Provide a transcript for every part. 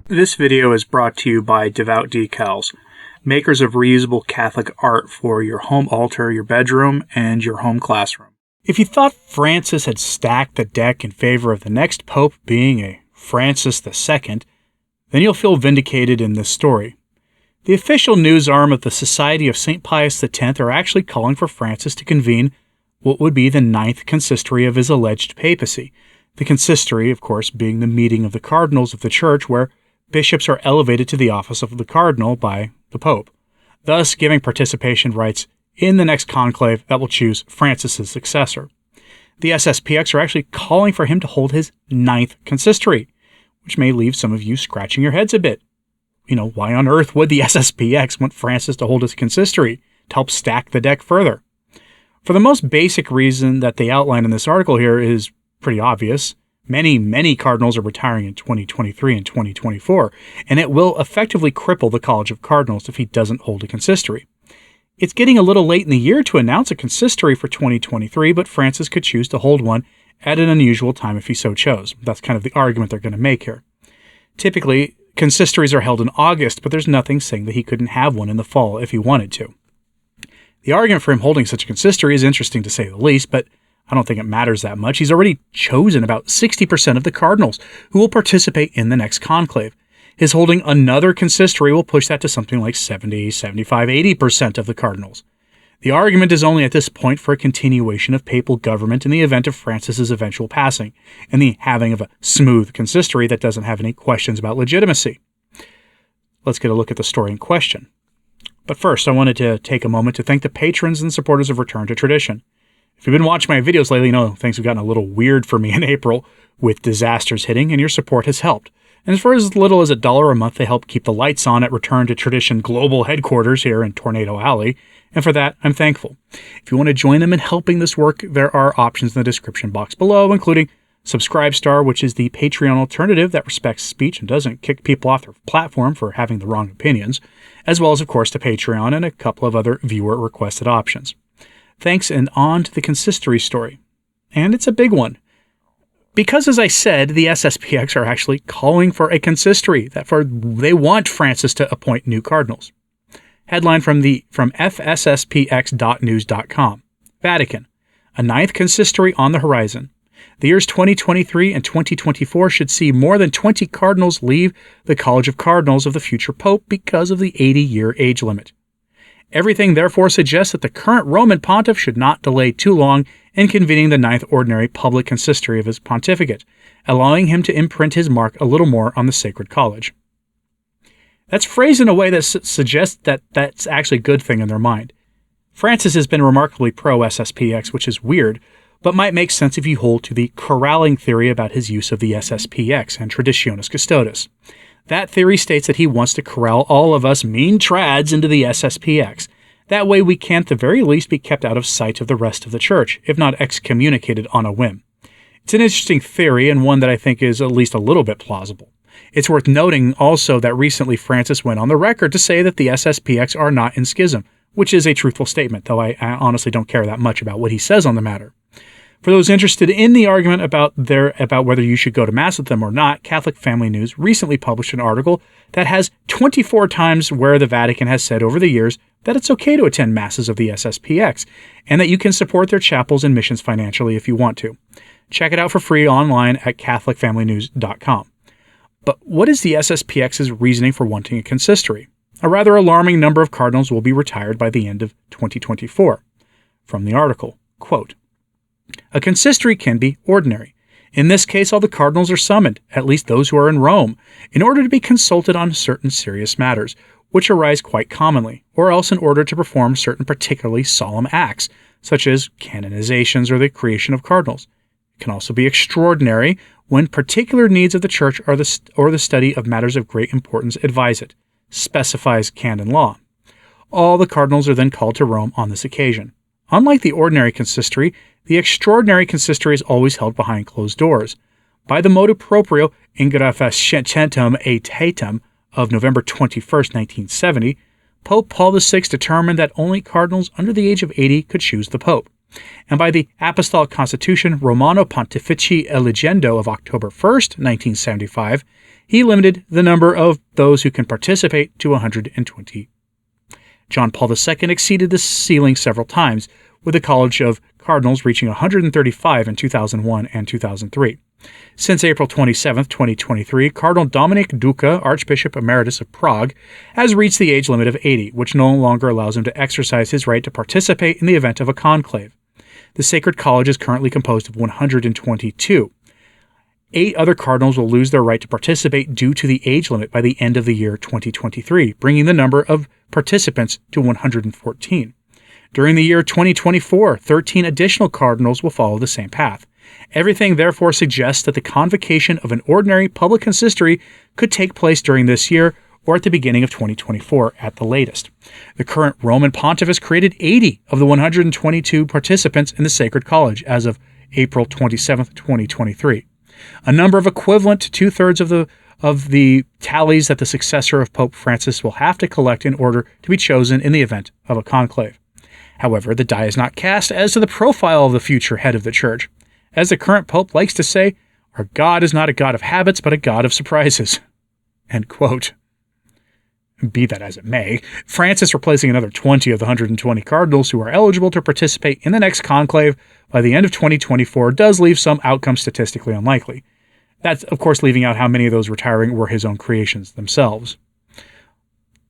This video is brought to you by Devout Decals, makers of reusable Catholic art for your home altar, your bedroom, and your home classroom. If you thought Francis had stacked the deck in favor of the next pope being a Francis II, then you'll feel vindicated in this story. The official news arm of the Society of St. Pius X are actually calling for Francis to convene what would be the 9th consistory of his alleged papacy. The consistory, of course, being the meeting of the cardinals of the church where bishops are elevated to the office of the cardinal by the pope, thus giving participation rights in the next conclave that will choose Francis's successor. The SSPX are actually calling for him to hold his 9th consistory, which may leave some of you scratching your heads a bit. Why on earth would the SSPX want Francis to hold his consistory to help stack the deck further? For the most basic reason that they outline in this article here is pretty obvious. Many cardinals are retiring in 2023 and 2024, and it will effectively cripple the College of Cardinals if he doesn't hold a consistory. It's getting a little late in the year to announce a consistory for 2023, but Francis could choose to hold one at an unusual time if he so chose. That's kind of the argument they're going to make here. Typically, consistories are held in August, but there's nothing saying that he couldn't have one in the fall if he wanted to. The argument for him holding such a consistory is interesting to say the least, but I don't think it matters that much. He's already chosen about 60% of the cardinals who will participate in the next conclave. His holding another consistory will push that to something like 70, 75, 80% of the cardinals. The argument is only at this point for a continuation of papal government in the event of Francis's eventual passing, and the having of a smooth consistory that doesn't have any questions about legitimacy. Let's get a look at the story in question. But first, I wanted to take a moment to thank the patrons and supporters of Return to Tradition. If you've been watching my videos lately, you know things have gotten a little weird for me in April, with disasters hitting, and your support has helped. And for as little as $1 a month, they help keep the lights on at Return to Tradition Global Headquarters here in Tornado Alley, and for that, I'm thankful. If you want to join them in helping this work, there are options in the description box below, including Subscribestar, which is the Patreon alternative that respects speech and doesn't kick people off their platform for having the wrong opinions, as well as, of course, to Patreon and a couple of other viewer-requested options. Thanks, and on to the consistory story. And it's a big one. Because, as I said, the SSPX are actually calling for a consistory. They want Francis to appoint new cardinals. Headline from fsspx.news.com. Vatican. A 9th consistory on the horizon. The years 2023 and 2024 should see more than 20 cardinals leave the College of Cardinals of the future pope because of the 80-year age limit. Everything therefore suggests that the current Roman pontiff should not delay too long in convening the 9th ordinary public consistory of his pontificate, allowing him to imprint his mark a little more on the sacred college. That's phrased in a way that suggests that that's actually a good thing in their mind. Francis has been remarkably pro-SSPX, which is weird, but might make sense if you hold to the corralling theory about his use of the SSPX and Traditionis Custodes. That theory states that he wants to corral all of us mean trads into the SSPX. That way we can at the very least be kept out of sight of the rest of the church, if not excommunicated on a whim. It's an interesting theory and one that I think is at least a little bit plausible. It's worth noting also that recently Francis went on the record to say that the SSPX are not in schism, which is a truthful statement, though I honestly don't care that much about what he says on the matter. For those interested in the argument about whether you should go to Mass with them or not, Catholic Family News recently published an article that has 24 times where the Vatican has said over the years that it's okay to attend Masses of the SSPX, and that you can support their chapels and missions financially if you want to. Check it out for free online at catholicfamilynews.com. But what is the SSPX's reasoning for wanting a consistory? A rather alarming number of cardinals will be retired by the end of 2024. From the article, quote, "A consistory can be ordinary. In this case, all the cardinals are summoned, at least those who are in Rome, in order to be consulted on certain serious matters, which arise quite commonly, or else in order to perform certain particularly solemn acts, such as canonizations or the creation of cardinals. It can also be extraordinary when particular needs of the Church or the study of matters of great importance advise it, specifies canon law. All the cardinals are then called to Rome on this occasion. Unlike the ordinary consistory, the extraordinary consistory is always held behind closed doors. By the motu proprio Ingrafascentum Aetatem of November 21, 1970, Pope Paul VI determined that only cardinals under the age of 80 could choose the Pope. And by the Apostolic Constitution Romano Pontifici Eligendo of October 1, 1975, he limited the number of those who can participate to 120. John Paul II exceeded the ceiling several times, with the College of Cardinals reaching 135 in 2001 and 2003. Since April 27, 2023, Cardinal Dominik Duka, Archbishop Emeritus of Prague, has reached the age limit of 80, which no longer allows him to exercise his right to participate in the event of a conclave. The Sacred College is currently composed of 122. 8 other cardinals will lose their right to participate due to the age limit by the end of the year 2023, bringing the number of participants to 114. During the year 2024, 13 additional cardinals will follow the same path. Everything therefore suggests that the convocation of an ordinary public consistory could take place during this year or at the beginning of 2024 at the latest. The current Roman pontiff has created 80 of the 122 participants in the Sacred College as of April 27, 2023. A number of equivalent to two-thirds of the tallies that the successor of Pope Francis will have to collect in order to be chosen in the event of a conclave. However, the die is not cast as to the profile of the future head of the Church. As the current Pope likes to say, our God is not a God of habits, but a God of surprises. End quote. Be that as it may, Francis replacing another 20 of the 120 cardinals who are eligible to participate in the next conclave by the end of 2024 does leave some outcomes statistically unlikely. That's, of course, leaving out how many of those retiring were his own creations themselves.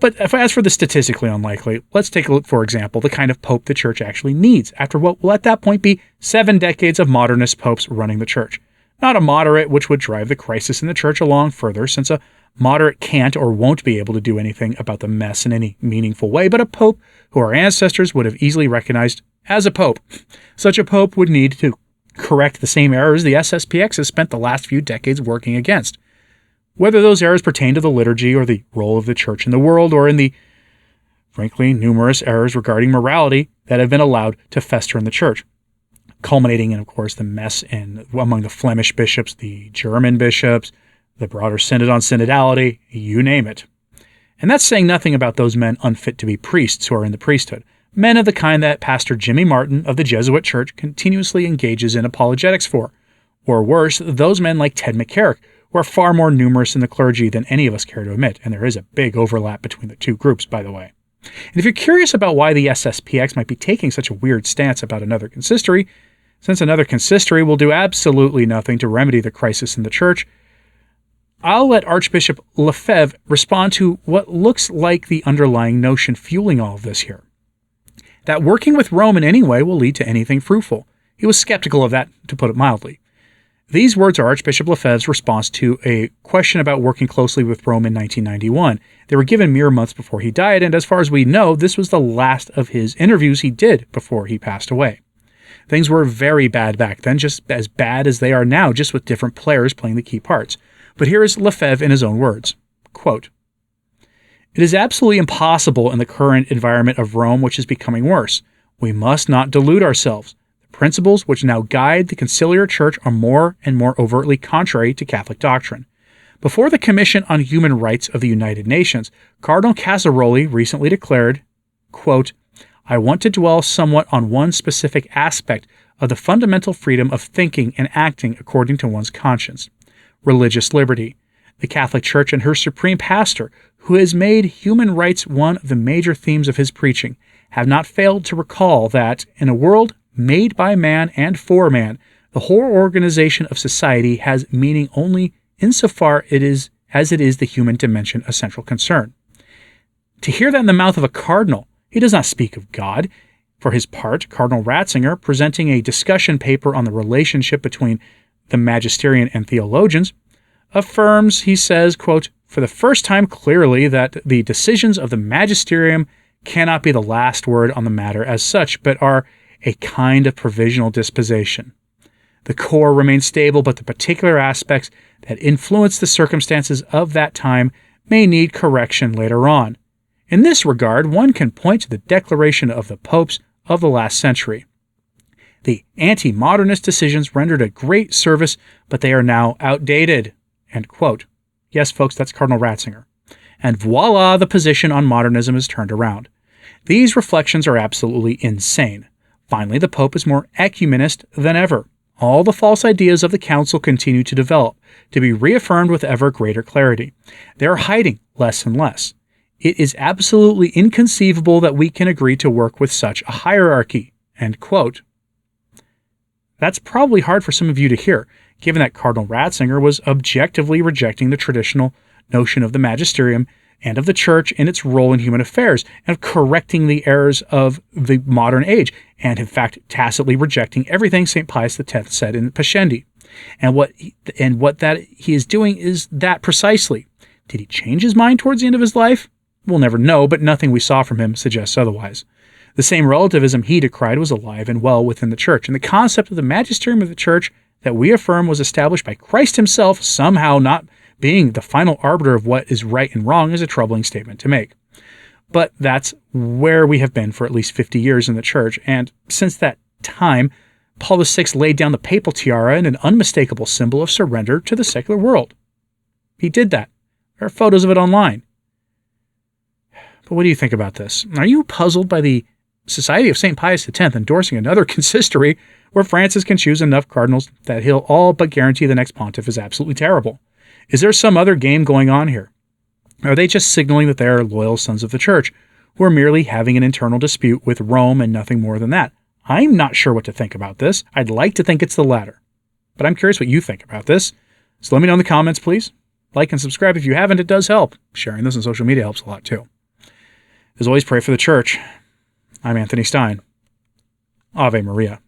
But as for the statistically unlikely, let's take a look, for example, the kind of pope the Church actually needs after what will at that point be 7 decades of modernist popes running the Church. Not a moderate, which would drive the crisis in the Church along further, since a moderate can't or won't be able to do anything about the mess in any meaningful way, but a pope who our ancestors would have easily recognized as a pope. Such a pope would need to correct the same errors the SSPX has spent the last few decades working against. Whether those errors pertain to the liturgy or the role of the Church in the world, or in the, frankly, numerous errors regarding morality that have been allowed to fester in the Church, culminating in, of course, the mess among the Flemish bishops, the German bishops, the broader synod on synodality, you name it. And that's saying nothing about those men unfit to be priests who are in the priesthood, men of the kind that Pastor Jimmy Martin of the Jesuit Church continuously engages in apologetics for, or worse, those men like Ted McCarrick, who are far more numerous in the clergy than any of us care to admit, and there is a big overlap between the two groups, by the way. And if you're curious about why the SSPX might be taking such a weird stance about another consistory, since another consistory will do absolutely nothing to remedy the crisis in the Church, I'll let Archbishop Lefebvre respond to what looks like the underlying notion fueling all of this here. That working with Rome in any way will lead to anything fruitful. He was skeptical of that, to put it mildly. These words are Archbishop Lefebvre's response to a question about working closely with Rome in 1991. They were given mere months before he died, and as far as we know, this was the last of his interviews he did before he passed away. Things were very bad back then, just as bad as they are now, just with different players playing the key parts. But here is Lefebvre in his own words. Quote, "It is absolutely impossible in the current environment of Rome, which is becoming worse. We must not delude ourselves. The principles which now guide the conciliar church are more and more overtly contrary to Catholic doctrine. Before the Commission on Human Rights of the United Nations, Cardinal Casaroli recently declared, quote, I want to dwell somewhat on one specific aspect of the fundamental freedom of thinking and acting according to one's conscience. Religious liberty. The Catholic Church and her supreme pastor, who has made human rights one of the major themes of his preaching, have not failed to recall that, in a world made by man and for man, the whole organization of society has meaning only insofar as it is the human dimension a central concern. To hear that in the mouth of a cardinal, he does not speak of God. For his part, Cardinal Ratzinger, presenting a discussion paper on the relationship between the magisterium and theologians, affirms, he says, quote, for the first time clearly that the decisions of the magisterium cannot be the last word on the matter as such, but are a kind of provisional disposition. The core remains stable, but the particular aspects that influence the circumstances of that time may need correction later on. In this regard, one can point to the declaration of the popes of the last century. The anti-modernist decisions rendered a great service, but they are now outdated. End quote. Yes, folks, that's Cardinal Ratzinger. And voila, the position on modernism is turned around. These reflections are absolutely insane. Finally, the Pope is more ecumenist than ever. all the false ideas of the council continue to develop, to be reaffirmed with ever greater clarity. They are hiding less and less. It is absolutely inconceivable that we can agree to work with such a hierarchy." End quote. That's probably hard for some of you to hear, given that Cardinal Ratzinger was objectively rejecting the traditional notion of the magisterium and of the church in its role in human affairs, and of correcting the errors of the modern age, and in fact tacitly rejecting everything St. Pius X said in Pascendi. And what that he is doing is that precisely. Did he change his mind towards the end of his life? We'll never know, but nothing we saw from him suggests otherwise. The same relativism he decried was alive and well within the church, and the concept of the magisterium of the church that we affirm was established by Christ himself somehow not being the final arbiter of what is right and wrong is a troubling statement to make. But that's where we have been for at least 50 years in the church, and since that time, Paul VI laid down the papal tiara in an unmistakable symbol of surrender to the secular world. He did that. There are photos of it online. But what do you think about this? Are you puzzled by the Society of St. Pius X endorsing another consistory where Francis can choose enough cardinals that he'll all but guarantee the next pontiff is absolutely terrible? Is there some other game going on here? Are they just signaling that they are loyal sons of the church who are merely having an internal dispute with Rome and nothing more than that? I'm not sure what to think about this. I'd like to think it's the latter. But I'm curious what you think about this. So let me know in the comments, please. Like and subscribe if you haven't. It does help. Sharing this on social media helps a lot too. As always, pray for the church. I'm Anthony Stine. Ave Maria.